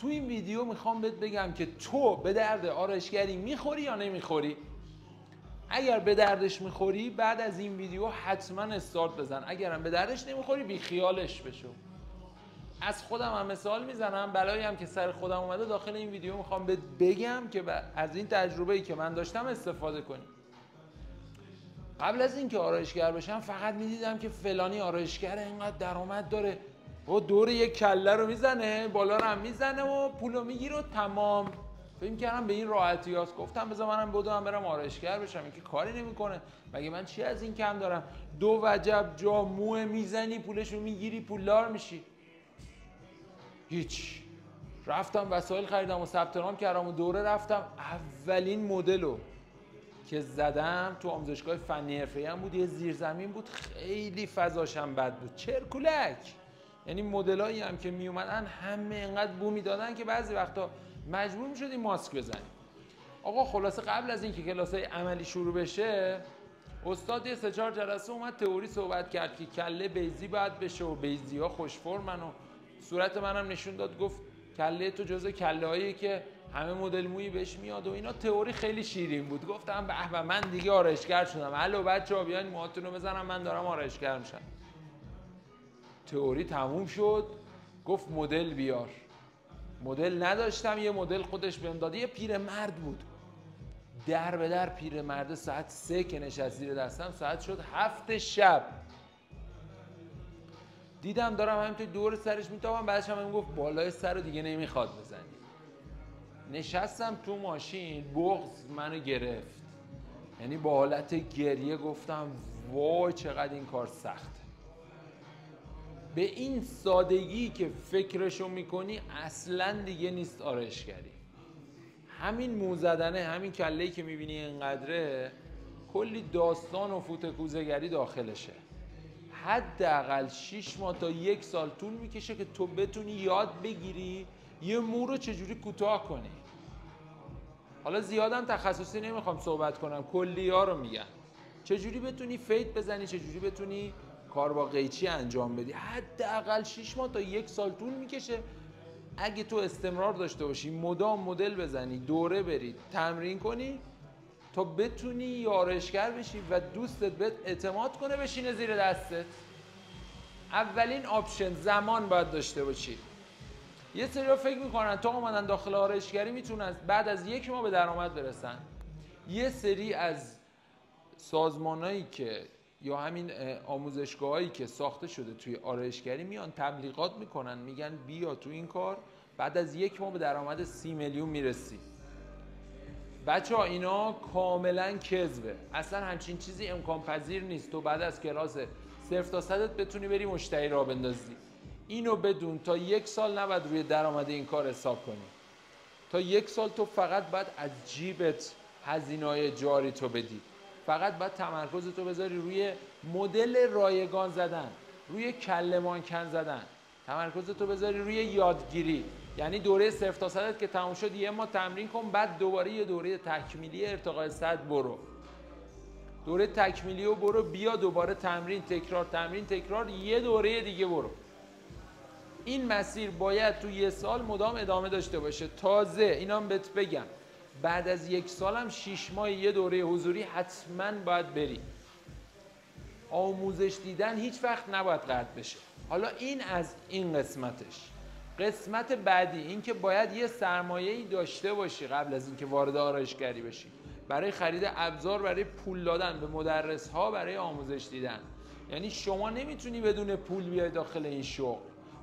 تو این ویدیو میخوام بهت بگم که تو به درد آرایشگری میخوری یا نمیخوری. اگر به دردش میخوری بعد از این ویدیو حتما استارت بزن، اگرم به دردش نمیخوری بی خیالش بشو. از خودم هم مثال میزنم، بلایی هم که سر خودم اومده داخل این ویدیو میخوام بهت بگم که از این تجربه‌ای که من داشتم استفاده کنی. قبل از اینکه آرایشگر بشم فقط میدیدم که فلانی آرایشگر اینقدر درآمد داره و دور یک کله رو میزنه، بالا رو هم میزنه و پولو میگیره و تمام. فکر کردم به این راحتی هست. گفتم بذار منم بدوم برم آرایشگر بشم، این که کاری نمیکنه، مگه من چی از این کم دارم؟ دو وجب جا موه میزنی پولشو میگیری پولدار میشی. هیچ. رفتم وسایل خریدم و ثبت نام کردم و دوره رفتم. اولین مدلو که زدم تو آموزشگاه فنی حرفه‌ای هم بود، یه زیرزمین بود، خیلی فضاش هم بد بود، چرکولک. یعنی مدلایی هم که می اومدن همه اینقدر بو میدادن که بعضی وقتا مجبور میشدیم ماسک بزنیم. آقا خلاصه قبل از اینکه کلاسای عملی شروع بشه، استاد یه 3-4 جلسه اومد تئوری صحبت کرد که کله بیضی باید بشه و بیضی‌ها خوش فرمن و صورت منم نشون داد، گفت کله تو جزء کله‌ایه که همه مدل مویی بهش میاد و اینا. تئوری خیلی شیرین بود. گفتم به من دیگه آرایشگر شدم. الو بچه‌ها بیاین موهاتون رو بزنم، من دارم آرایشگر میشم. تئوری تموم شد، گفت مدل بیار. مدل نداشتم، یه مدل خودش بهم داد. یه پیرمرد بود، در به در پیرمرد. ساعت 3 که نشست زیر دستم، ساعت شد 7 شب. دیدم دارم همینطور دور سرش میتابم، بعدش هم گفت بالای سر رو دیگه نمیخواد بزنی. نشستم تو ماشین، بغض منو گرفت. یعنی با حالت گریه گفتم وای چقدر این کار سخته. به این سادگی که فکرشو میکنی اصلا دیگه نیست آرایشگری. همین مو زدنه، همین کله‌ای که میبینی اینقدره، کلی داستان و فوتکوزه‌گری داخلشه. حداقل 6 ماه تا 1 سال طول میکشه که تو بتونی یاد بگیری یه مو رو چجوری کوتاه کنی. حالا زیادم تخصصی نمیخوام صحبت کنم، کلی‌ها رو میگم. چجوری بتونی فید بزنی، چجوری بتونی کار با قیچی انجام بدی. حداقل 6 ماه تا 1 سال طول میکشه. اگه تو استمرار داشته باشی، مدام مدل بزنی، دوره بری، تمرین کنی، تا بتونی آرایشگر بشی و دوستت بهت اعتماد کنه بشینه زیر دستت. اولین آپشن زمان باید داشته باشی. یه سری فکر میکنن تا اومدن داخل آرایشگری میتونن بعد از 1 ماه به درآمد برسن. یه سری از سازمانایی که یا همین آموزشگاهایی که ساخته شده توی آرایشگری میان تبلیغات میکنن، میگن بیا تو این کار بعد از 1 ماه به درآمد 30 میلیون میرسی. بچه ها اینا کاملا کذبه. اصلا همچین چیزی امکان پذیر نیست تو بعد از کلاس 0 تا 100 بتونی بری مشتری را بندازی. اینو بدون تا 1 سال نباید روی درآمد این کار حساب کنی. تا 1 سال تو فقط باید از جیبت هزینه‌های جاری تو بدی. فقط باید تمرکز تو بذاری روی مدل رایگان زدن، روی کله مانکن زدن. تمرکز تو بذاری روی یادگیری. یعنی دوره 0 تا 100 که تموم شد 1 ماه تمرین کن، بعد دوباره یه دوره تکمیلی ارتقاء سطح برو. دوره تکمیلی رو برو، بیا دوباره تمرین تکرار، تمرین تکرار، یه دوره دیگه برو. این مسیر باید تو 1 سال مدام ادامه داشته باشه. تازه اینام بهت بگم بعد از 1 سال هم 6 ماه یه دوره حضوری حتما باید بری. آموزش دیدن هیچ وقت نباید قطع بشه. حالا این از این قسمتش. قسمت بعدی این که باید یه سرمایه‌ای داشته باشی قبل از اینکه وارد آرایشگری بشی، برای خرید ابزار، برای پول دادن به مدرس‌ها، برای آموزش دیدن. یعنی شما نمیتونی بدون پول بیای داخل این شغل.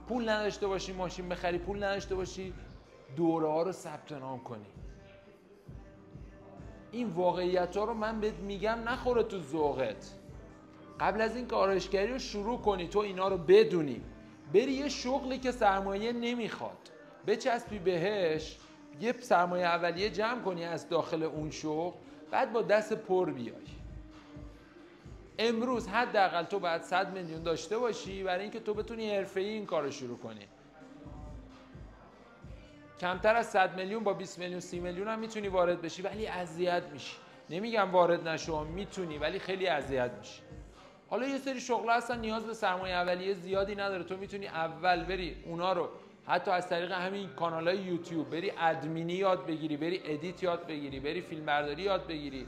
پول نداشته باشی ماشین بخری، پول نداشته باشی دوره ها رو ثبت نام کنی. این واقعیت ها رو من بهت میگم نخوره تو ذوقت. قبل از این که آرایشگری رو شروع کنی تو اینا رو بدونی، بری یه شغلی که سرمایه نمیخواد بچسبی بهش، یه سرمایه اولیه جمع کنی از داخل اون شغل، بعد با دست پر بیای. امروز حداقل تو باید 100 میلیون داشته باشی برای اینکه تو بتونی حرفه‌ای این کار رو شروع کنی. کمتر از 100 میلیون با 20 میلیون 30 میلیون هم میتونی وارد بشی، ولی اذیت میشی. نمیگم وارد نشو، میتونی، ولی خیلی اذیت میشی. حالا یه سری شغل‌ها هستن نیاز به سرمایه اولیه زیادی نداره، تو میتونی اول بری اونا رو حتی از طریق همین کانال‌های یوتیوب بری ادمینی یاد بگیری، بری ادیت یاد بگیری، بری فیلمبرداری یاد بگیری،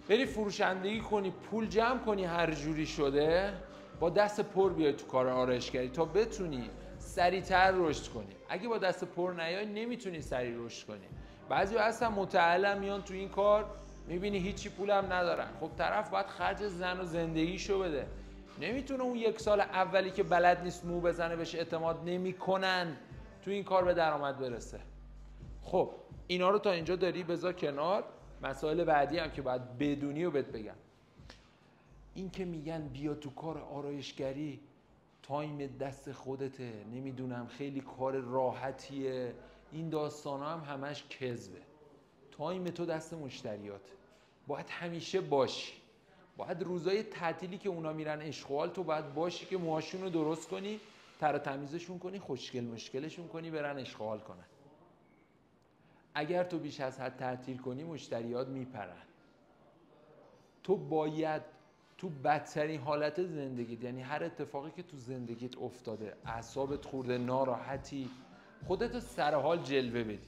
بری فروشندگی کنی، پول جمع کنی، هر جوری شده با دست پر بیای تو کار آرایشگری تا بتونی سریعتر رشد کنی. اگه با دست پر نیای نمیتونی سریع رشد کنی. بعضی اصلا متعلم میان تو این کار، میبینی هیچی پولم ندارن. خب طرف باید خرج زن و زندگیشو بده، نمیتونه اون یک سال اولی که بلد نیست مو بزنه بهش اعتماد نمیکنن تو این کار به درآمد برسه. خب اینا رو تا اینجا داری بذار کنار. مسائل بعدی هم که باید بدونی و بهت بگم. این که میگن بیا تو کار آرایشگری، تایم دست خودته، نمیدونم خیلی کار راحتیه، این داستان ها هم همش کذبه. تایم تو دست مشتریات، باید همیشه باشی. باید روزای تعطیلی که اونا میرن اشغال تو باید باشی که موهاشون رو درست کنی، تر و تمیزشون کنی، خوشگل مشکلشون کنی، برن اشغال کنن. اگر تو بیش از حد تعطیل کنی مشتریات میپرن. تو باید تو بدترین حالت زندگیت، یعنی هر اتفاقی که تو زندگیت افتاده، اعصابت خورده، ناراحتی، خودت سر حال جلوه بدی.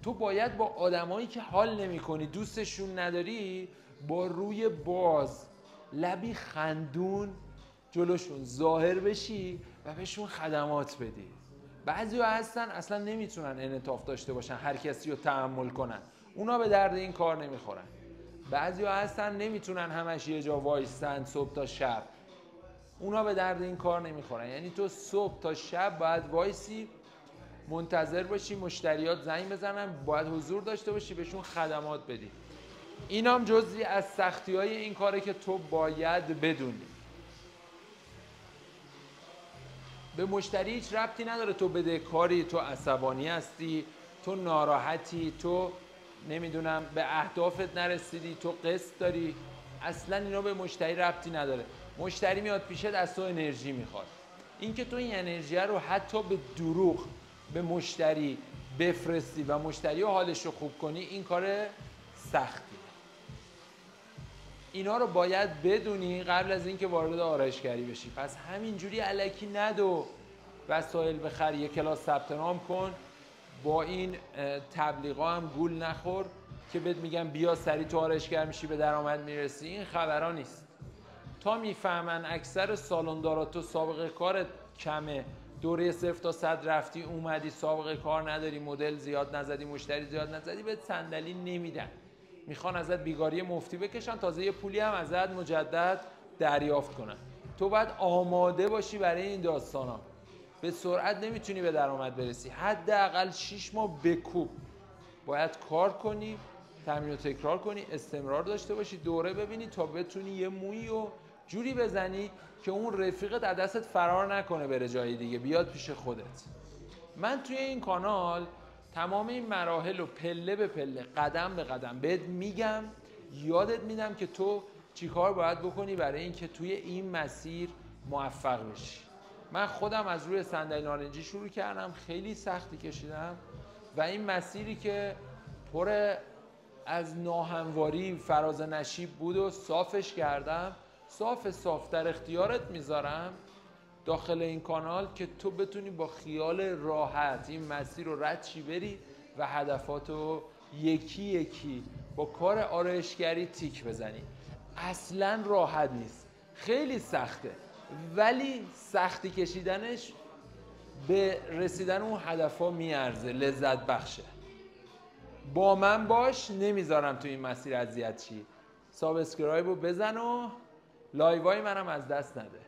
تو باید با آدمایی که حال نمی‌کنی، دوستشون نداری، با روی باز، لبی خندون جلوشون ظاهر بشی و بهشون خدمات بدی. بعضی‌ها هستن اصلا نمیتونن انعطاف داشته باشن، هر کسی رو تحمل کنن، اونا به درد این کار نمیخورن. بعضی‌ها هستن نمیتونن همش یه جا وایستن صبح تا شب، اونا به درد این کار نمیخورن. یعنی تو صبح تا شب باید وایسی، منتظر باشی مشتریات زنگ بزنن، باید حضور داشته باشی، بهشون خدمات بدی. این هم جزئی از سختی‌های این کاره که تو باید بدونی. به مشتری هیچ ربطی نداره تو بدهکاری، تو عصبانی هستی، تو ناراحتی، تو نمیدونم به اهدافت نرسیدی، تو قسط داری، اصلا اینا به مشتری ربطی نداره. مشتری میاد پیشت از تو انرژی میخواد. این که تو این انرژی رو حتی به دروغ به مشتری بفرستی و مشتری حالش رو خوب کنی، این کار سختیه. اینا رو باید بدونی قبل از اینکه وارد آرایشگری بشی. پس همینجوری الکی ندو وسایل بخر، یک کلاس ثبت نام کن، با این تبلیغا هم گول نخور که بهت میگن بیا سریع تو آرایشگر میشی به درآمد میرسی. این خبرا نیست. تا میفهمن اکثر سالندارا تو سابقه کارت کمه، دوره 0 تا 100 رفتی اومدی، سابقه کار نداری، مدل زیاد نزدی، مشتری زیاد نزدی، بهت صندلی نمیدن، میخوان ازت بیگاری مفتی بکشن، تازه یه پولی هم ازت مجدد دریافت کنن. تو باید آماده باشی برای این داستانا. به سرعت نمیتونی به درآمد برسی، حداقل 6 ماه بکوب باید کار کنی، تمرین و تکرار کنی، استمرار داشته باشی، دوره ببینی تا بتونی یه مویی و جوری بزنی که اون رفیقت از دستت فرار نکنه بره جای دیگه، بیاد پیش خودت. من توی این کانال تمام این مراحل رو پله به پله، قدم به قدم بهت میگم، یادت میدم که تو چیکار باید بکنی برای اینکه توی این مسیر موفق بشی. من خودم از روی صندلی نارنجی شروع کردم، خیلی سختی کشیدم و این مسیری که پر از ناهمواری، فراز نشیب بود و صافش کردم، صاف در اختیارت میذارم داخل این کانال که تو بتونی با خیال راحت این مسیر رو رد چی بری و هدفاتو یکی یکی با کار آرایشگری تیک بزنی. اصلا راحت نیست، خیلی سخته، ولی سختی کشیدنش به رسیدن اون هدفا میارزه، لذت بخشه. با من باش، نمیذارم تو این مسیر اذیت چی. سابسکرایب رو بزن و لایوای منم از دست نده.